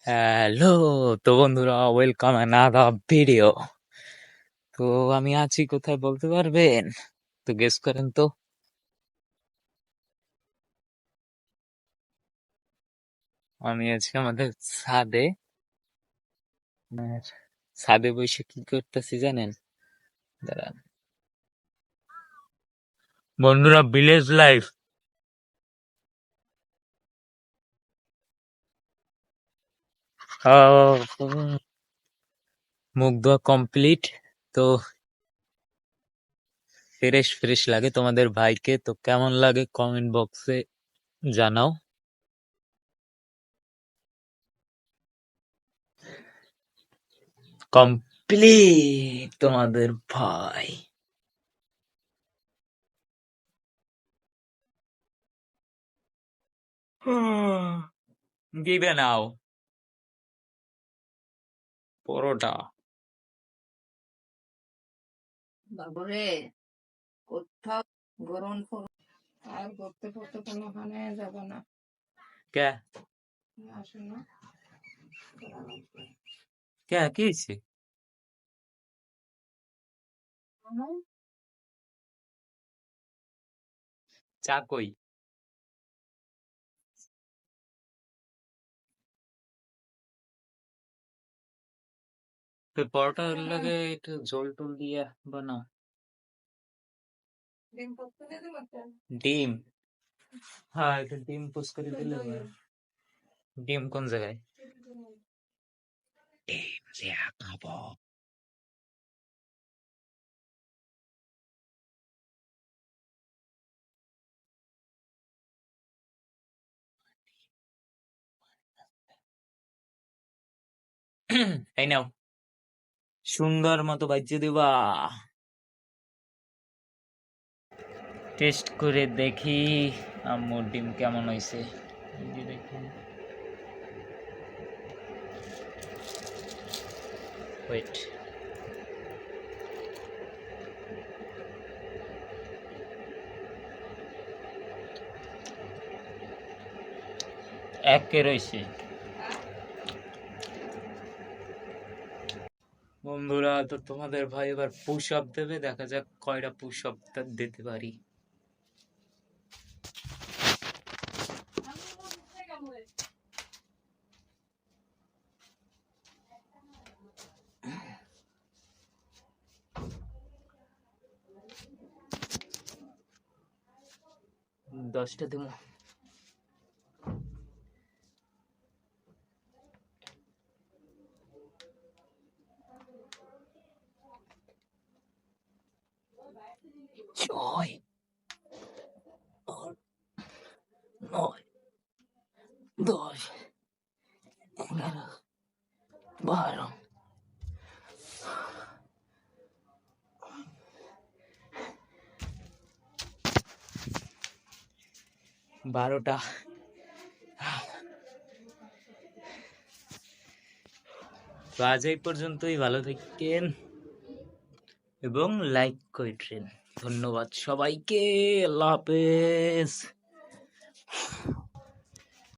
Hello, তো বন্ধুরা, welcome another video. তো আমি আছি কোথায় বলতে পারবেন? তো গেস করেন তো। আমি আছি আমাদের ছাদে। আর ছাদে বসে কি করতেছি জানেন? দাঁড়ান বন্ধুরা, ভিলেজ লাইফ। মুখ ধোয়া কমপ্লিট। তো ফ্রেশ ফ্রেশ লাগে তোমাদের ভাইকে, তো কেমন লাগে কমেন্ট বক্সে জানাও। কমপ্লিট তোমাদের ভাই। দিবে নাও পরোটা। বাবরে কোথাও গরম আর করতে করতে কোনোখানে যাব না। কে আসো না। কে কি হয়েছে? চা কই? তো পরোটা লাগে একটু ঝোল টোল দিয়ে বানাও। ডিম পোস্ত দিয়ে দেবো একটা? ডিম? হ্যাঁ, একটু ডিম পোস্ট করে দিলে হবে। ডিম কোন জায়গায়? ডিম দিয়া খাবো। এই নাও, সুন্দর মতো বাজ্যে দিবা। টেস্ট করে দেখি আম্মুর ডিম কেমন হয়েছে। এই যে দেখুন, ওয়েট। একে রয়েছে। বন্ধুরা, তো তোমাদের ভাই এবার পুশ আপ দেবে, দেখা যাক কয়টা পুশ আপ দিতে পারি। দশটা দেবো। ছয়, আট, নয়, 10, 11, 12, 12টা। তো আজ এই পর্যন্তই, ভালো থাকেন এবং লাইক করেন। ধন্যবাদ সবাইকে, আল্লাহ হাফেজ।